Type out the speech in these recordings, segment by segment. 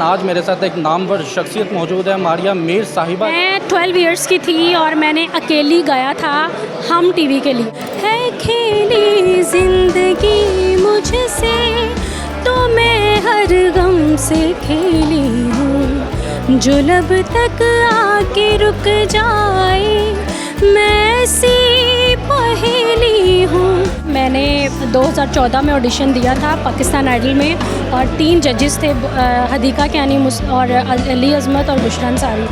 हसन। आज मेरे साथ एक नामवर शख्सियत मौजूद है, मारिया मीर साहिबा। मैं 12 इयर्स की थी और मैंने अकेली गाया था हम टीवी के लिए। है खेली ज़िंदगी मुझसे तो मैं हर गम से खेली हूँ, जो लब तक आके रुक जाए मैं सी पहेली हूँ। मैंने 2014 में ऑडिशन दिया था पाकिस्तान आइडल में और 3 जजेस थे, हदीका कैनी और अली अज़मत और बुशरा अंसारी।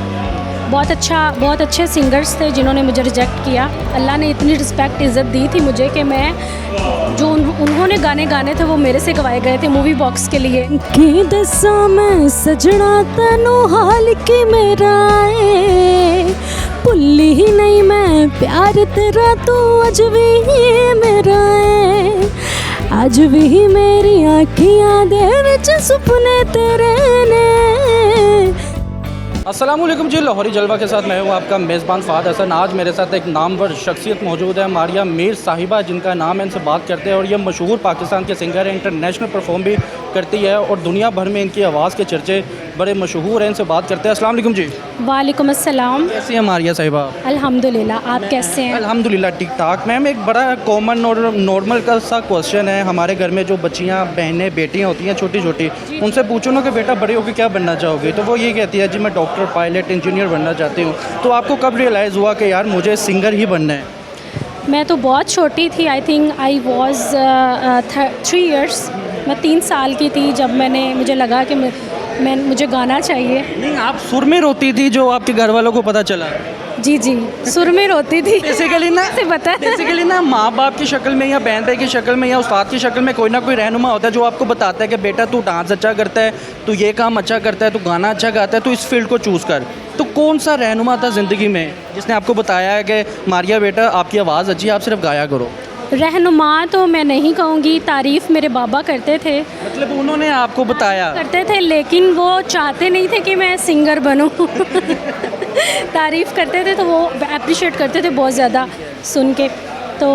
बहुत अच्छे सिंगर्स थे जिन्होंने मुझे रिजेक्ट किया। अल्लाह ने इतनी रिस्पेक्ट इज़्ज़त दी थी मुझे कि मैं जो उन्होंने गाने गाने थे वो मेरे से गवाए गए थे मूवी बॉक्स के लिए। कि दसा मैं सजना तैनू हाल के मेरा है, भुल्ली ही नहीं मैं प्यार तेरा तू अज भी मेरा है, अज भी मेरी आँखियाँ दे विच सुपने तेरे ने। अस्सलाम वालेकुम जी, लाहौरी जलवा के साथ मैं हूँ आपका मेज़बान फ़ाद हसन। आज मेरे साथ एक नामवर शख्सियत मौजूद है, मारिया मीर साहिबा जिनका नाम है। इनसे बात करते हैं और ये मशहूर पाकिस्तान के सिंगर हैं, इंटरनेशनल परफॉर्म भी करती है और दुनिया भर में इनकी आवाज़ के चर्चे बड़े मशहूर हैं। इनसे बात करते हैं। अस्सलाम वालेकुम जी। वालेकुम अस्सलाम। कैसी हैं मारिया साहिबा? अल्हम्दुलिल्लाह, आप कैसे हैं? अल्हम्दुलिल्लाह ठीक ठाक। मैम, एक बड़ा कॉमन और नॉर्मल का सा क्वेश्चन है, हमारे घर में जो बच्चियाँ बहनें बेटियाँ होती हैं छोटी छोटी, उनसे पूछो ना कि बेटा बड़े होकर क्या बनना चाहोगे, तो वो ये कहती है जी मैं डॉक्टर, पायलट, इंजीनियर बनना चाहती हूँ। तो आपको कब रियलाइज़ हुआ कि यार मुझे सिंगर ही बनना है? मैं तो बहुत छोटी थी, I think I was 3 years. मैं 3 साल की थी जब मुझे लगा कि मुझे गाना चाहिए। नहीं, आप सुर में रोती थी जो आपके घर वालों को पता चला? जी सुर में रोती थी। बेसिकली ना माँ बाप की शक्ल में या बहन भाई की शक्ल में या उस्ताद की शक्ल में कोई ना कोई रहनुमा होता है जो आपको बताता है कि बेटा तू डांस अच्छा करता है, तू ये काम अच्छा करता है, तू गाना अच्छा गाता है, तू इस फील्ड को चूज़ कर। तो कौन सा रहनुमा था ज़िंदगी में जिसने आपको बताया है कि मारिया बेटा आपकी आवाज़ अच्छी है, आप सिर्फ गाया करो? रहनुमा तो मैं नहीं कहूँगी, तारीफ़ मेरे बाबा करते थे। मतलब उन्होंने आपको बताया? करते थे, लेकिन वो चाहते नहीं थे कि मैं सिंगर बनूँ। तारीफ़ करते थे तो वो अप्रिशिएट करते थे बहुत ज़्यादा सुन के, तो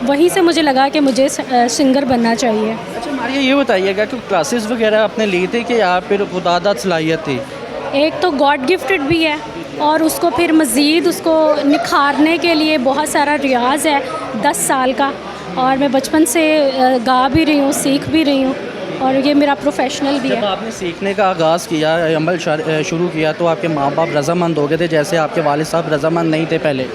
वहीं से मुझे लगा कि मुझे सिंगर बनना चाहिए। अच्छा मारिया, ये बताइएगा कि क्लासेस वगैरह आपने ली थी कि या फिर खुदादाद सलाहियत थी? एक तो गॉड गिफ्टेड भी है और उसको फिर मज़ीद उसको निखारने के लिए बहुत सारा रियाज़ है 10 साल का, और मैं बचपन से गा भी रही हूँ, सीख भी रही हूँ, और ये मेरा प्रोफेशनल भी है। जब आपने सीखने का आगाज़ किया, अमल शुरू किया, तो आपके माँ बाप रज़ामंद हो गए थे जैसे आपके वालिद साहब रज़ामंद नहीं थे पहले?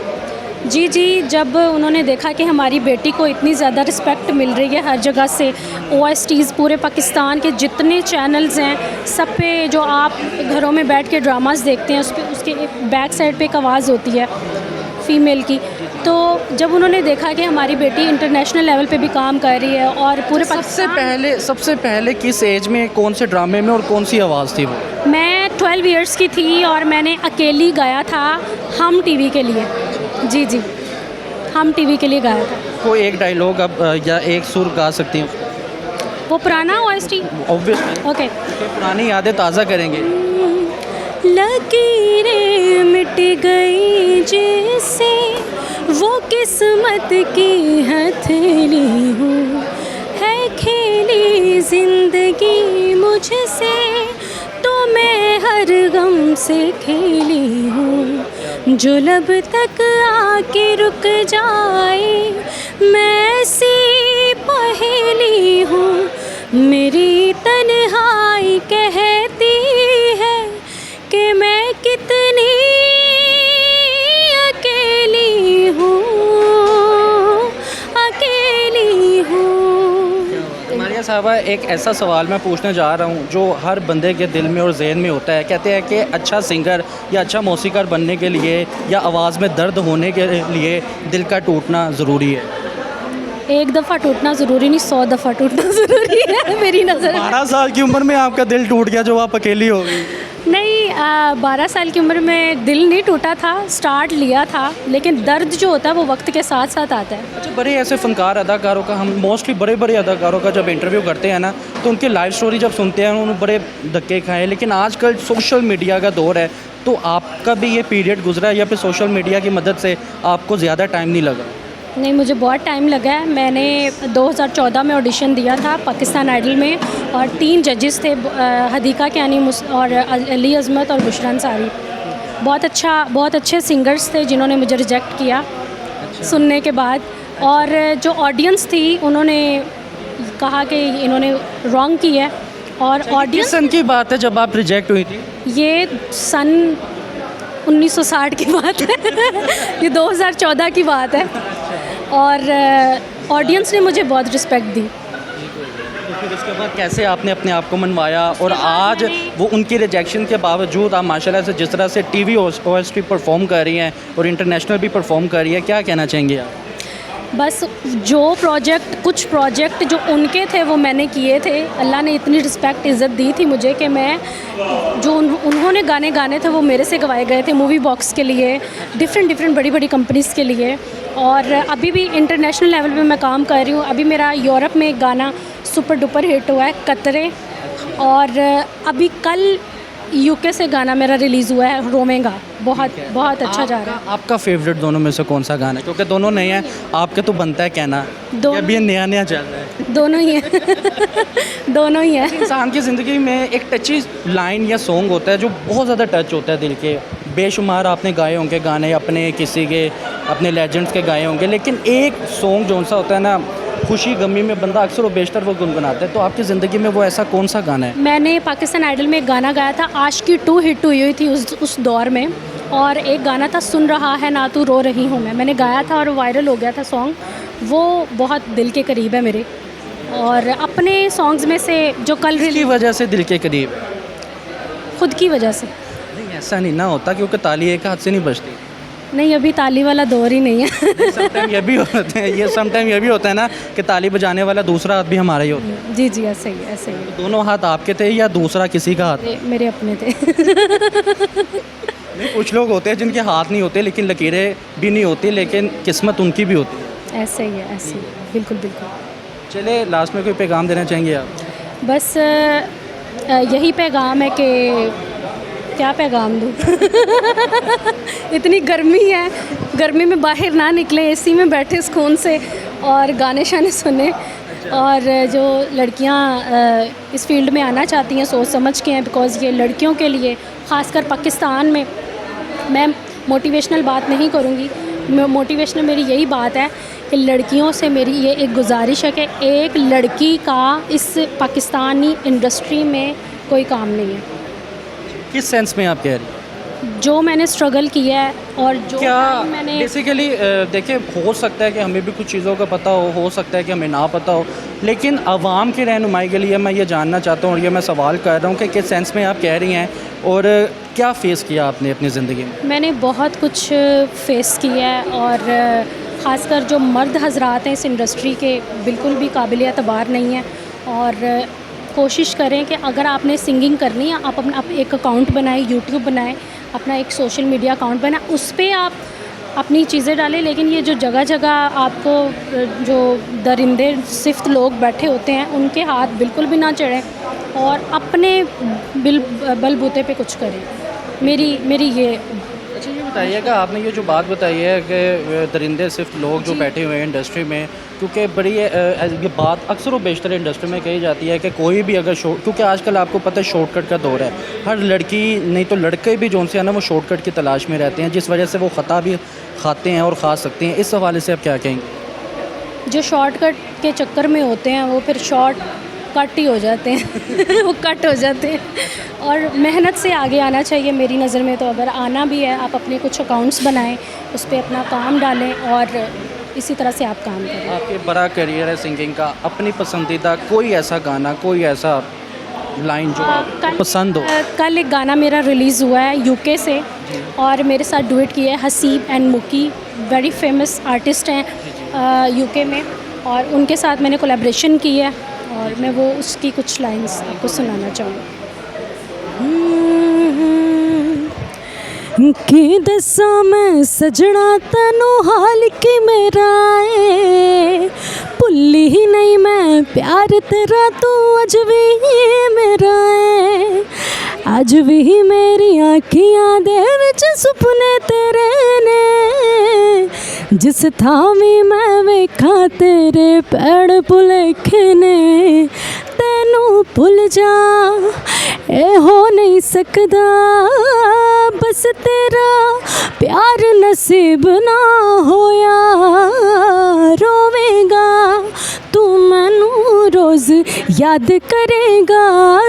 जी, जब उन्होंने देखा कि हमारी बेटी को इतनी ज़्यादा रिस्पेक्ट मिल रही है हर जगह से, OSTs पूरे पाकिस्तान के जितने चैनल्स हैं सब पे, जो आप घरों में बैठ के ड्रामास देखते हैं उसके बैक साइड पे एक आवाज़ होती है फ़ीमेल की। तो जब उन्होंने देखा कि हमारी बेटी इंटरनेशनल लेवल पे भी काम कर रही है और पूरे सबसे पहले किस एज में, कौन से ड्रामे में और कौन सी आवाज़ थी वो? मैं 12 इयर्स की थी और मैंने अकेली गाया था हम टीवी के लिए। जी, हम टीवी के लिए गाया था। कोई एक डायलॉग अब या एक सुर गा सकती हूँ? वो पुराना OST? ऑब्वियसली। ओके। पुरानी यादें ताज़ा करेंगे। लकीरें मिट गई जैसे वो किस्मत की हथेली हूँ, है खेली ज़िंदगी मुझसे तो मैं हर गम से खेली हूँ, जो लब तक आके रुक जाए मैं सी पहेली हूँ, मेरी तन्हाई कहती है कि मैं कितनी अकेली हूँ, अकेली हूँ। मारिया साहबा, एक ऐसा सवाल मैं पूछने जा रहा हूँ जो हर बंदे के दिल में और जहन में होता है। कहते हैं कि अच्छा सिंगर या अच्छा मौसीकार बनने के लिए या आवाज़ में दर्द होने के लिए दिल का टूटना ज़रूरी है? एक दफ़ा टूटना ज़रूरी नहीं, 100 दफ़ा टूटना ज़रूरी है मेरी नज़र में। 12 साल की उम्र में आपका दिल टूट गया जो आप अकेली हो गई? नहीं, 12 साल की उम्र में दिल नहीं टूटा था, स्टार्ट लिया था, लेकिन दर्द जो होता है वो वक्त के साथ साथ आता है। अच्छा, बड़े ऐसे फ़नकार अदाकारों का, हम मोस्टली बड़े अदाकारों का जब इंटरव्यू करते हैं ना तो उनकी लाइफ स्टोरी जब सुनते हैं उन्होंने बड़े धक्के खाए, लेकिन आजकल सोशल मीडिया का दौर है, तो आपका भी ये पीरियड गुजरा या फिर सोशल मीडिया की मदद से आपको ज़्यादा टाइम नहीं लगा? नहीं, मुझे बहुत टाइम लगा है। मैंने 2014 में ऑडिशन दिया था पाकिस्तान आइडल में, और 3 जजेस थे, हदीका कियानी और अली अज़मत और बुशरा अंसारी। बहुत अच्छे सिंगर्स थे जिन्होंने मुझे रिजेक्ट किया सुनने के बाद। और जो ऑडियंस थी उन्होंने कहा कि इन्होंने रॉन्ग की है। और किस ऑडियंस, सन की बात है जब आप रिजेक्ट हुई थी? ये सन 1960 की बात है ये 2014 की बात है। और ऑडियंस ने मुझे बहुत रिस्पेक्ट दी। तो फिर उसके बाद कैसे आपने अपने आप को मनवाया, और आज वो उनकी रिजेक्शन के बावजूद आप माशाल्लाह से जिस तरह से टीवी ओएसटी परफॉर्म कर रही हैं और इंटरनेशनल भी परफॉर्म कर रही है, क्या कहना चाहेंगे आप? बस कुछ प्रोजेक्ट जो उनके थे वो मैंने किए थे। अल्लाह ने इतनी रिस्पेक्ट इज़्ज़त दी थी मुझे कि मैं जो उन्होंने गाने थे वो मेरे से गवाए गए थे, मूवी बॉक्स के लिए, डिफरेंट बड़ी बड़ी कंपनीज़ के लिए। और अभी भी इंटरनेशनल लेवल पे मैं काम कर रही हूँ। अभी मेरा यूरोप में एक गाना सुपर डुपर हिट हुआ है, कतरे। और अभी कल यूके से गाना मेरा रिलीज़ हुआ है, रोवेगा। बहुत अच्छा जा रहा है। आपका फेवरेट दोनों में से कौन सा गाना है? क्योंकि दोनों नए हैं, आपके तो बनता है कहना दोनों- अभी ये नया चल रहा है। दोनों ही हैं दोनों ही हैं। इंसान की ज़िंदगी में एक टची लाइन या सॉन्ग होता है जो बहुत ज़्यादा टच होता है दिल के। बेशुमार आपने गाए होंगे गाने, अपने किसी के, अपने लेजेंड्स के गाए होंगे, लेकिन एक सॉन्ग जो सा होता है ना, खुशी गमी में बंदा अक्सर व बेशतर वो गुनगुनाता है। तो आपकी ज़िंदगी में वो ऐसा कौन सा गाना है? मैंने पाकिस्तान आइडल में एक गाना गाया था, आशिकी 2 हिट हुई थी उस दौर में। और एक गाना था, सुन रहा है ना तू रो रही हूँ मैंने गाया था और वायरल हो गया था सॉन्ग। वो बहुत दिल के करीब है मेरे। और अपने सॉन्ग्स में से जो कल किसकी वजह से दिल के करीब? खुद की वजह से। नहीं, ऐसा नहीं ना होता, क्योंकि ताली एक हाथ से नहीं बजती। नहीं, अभी ताली वाला दौर ही नहीं है समटाइम ये भी होता है, समटाइम ये भी होता है ना कि ताली बजाने वाला दूसरा हाथ भी हमारा ही होता है। जी ऐसे ही ऐसे ही। दोनों हाथ आपके थे या दूसरा किसी का हाथ? मेरे अपने थे नहीं, कुछ लोग होते हैं जिनके हाथ नहीं होते लेकिन लकीरें भी नहीं होती, लेकिन किस्मत उनकी भी होती है। ऐसे ही है, ऐसे ही। बिल्कुल। चले, लास्ट में कोई पैगाम देना चाहेंगे आप? बस यही पैगाम है कि क्या पैगाम दूँ इतनी गर्मी है, गर्मी में बाहर ना निकले, एसी में बैठे सुकून से और गाने शाने सुने। और जो लड़कियां इस फील्ड में आना चाहती हैं सोच समझ के हैं, बिकॉज़ ये लड़कियों के लिए, ख़ासकर पाकिस्तान में, मैं मोटिवेशनल बात नहीं करूँगी। मोटिवेशनल मेरी यही बात है कि लड़कियों से मेरी ये एक गुजारिश है कि एक लड़की का इस पाकिस्तानी इंडस्ट्री में कोई काम नहीं है। किस सेंस में आप कह रही हैं? जो मैंने स्ट्रगल किया है और जो क्या मैंने बेसिकली देखिए, हो सकता है कि हमें भी कुछ चीज़ों का पता हो सकता है कि हमें ना पता हो, लेकिन आवाम की रहनुमाई के लिए मैं ये जानना चाहता हूँ और ये मैं सवाल कर रहा हूँ कि किस सेंस में आप कह रही हैं और क्या फ़ेस किया आपने अपनी ज़िंदगी में? मैंने बहुत कुछ फेस किया है। और ख़ासकर जो मर्द हजरात हैं इस इंडस्ट्री के, बिल्कुल भी काबिल एतबार नहीं है। और कोशिश करें कि अगर आपने सिंगिंग करनी है, आप अपना एक अकाउंट बनाएं, यूट्यूब बनाएं, अपना एक सोशल मीडिया अकाउंट बनाएं, उस पर आप अपनी चीज़ें डालें। लेकिन ये जो जगह जगह आपको जो दरिंदे सिफ्त लोग बैठे होते हैं, उनके हाथ बिल्कुल भी ना चढ़ें और अपने बलबूते पे कुछ करें। मेरी ये। अच्छा, ये बताइएगा, आपने ये जो बात बताई है कि दरिंदे सिर्फ लोग जो बैठे हुए हैं इंडस्ट्री में, क्योंकि बड़ी ये बात अक्सर व बेशतर इंडस्ट्री में कही जाती है कि कोई भी अगर क्योंकि आजकल आपको पता है शॉर्टकट का दौर है, हर लड़की नहीं तो लड़के भी जो से है ना वो शॉर्टकट की तलाश में रहते हैं, जिस वजह से वो ख़ता भी खाते हैं और खा सकते हैं। इस हवाले से आप क्या कहेंगे? जो शॉर्टकट के चक्कर में होते हैं वो फिर शॉर्ट कट ही हो जाते हैं वो कट हो जाते हैं। और मेहनत से आगे आना चाहिए मेरी नज़र में। तो अगर आना भी है, आप अपने कुछ अकाउंट्स बनाएं, उस पर अपना काम डालें और इसी तरह से आप काम करें। आपके बड़ा करियर है सिंगिंग का, अपनी पसंदीदा कोई ऐसा गाना, कोई ऐसा लाइन जो आपको पसंद हो? कल एक गाना मेरा रिलीज़ हुआ है यूके से और मेरे साथ डुएट किया है हसीब एंड मुकी, वेरी फेमस आर्टिस्ट हैं यूके में, और उनके साथ मैंने कोलैबोरेशन की है और मैं वो उसकी कुछ लाइंस आपको सुनाना चाहूँगी। कि दसा मैं सजना तेनू हाल की मेरा है, भुल्ली ही नहीं मैं प्यार तेरा, तू अज भी मेरा है, अज भी मेरी आँखियाँ दे विच सुपने तेरे ने, जिस थावी मैं वेखा तेरे पैड़ भुलेखे ने तेनू भुल जा ए हो नहीं सकदा बस तेरा प्यार नसीब ना होया रोवेगा तू मैनू रोज़ याद करेगा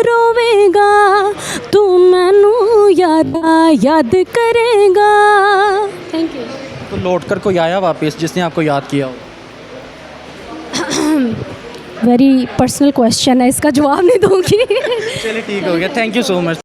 रोवेगा तू मैनू याद करेगा। Thank you. तो लौट कर कोई आया वापस जिसने आपको याद किया हो? वेरी पर्सनल क्वेश्चन है, इसका जवाब नहीं दूंगी। चलिए ठीक हो गया, थैंक यू सो मच।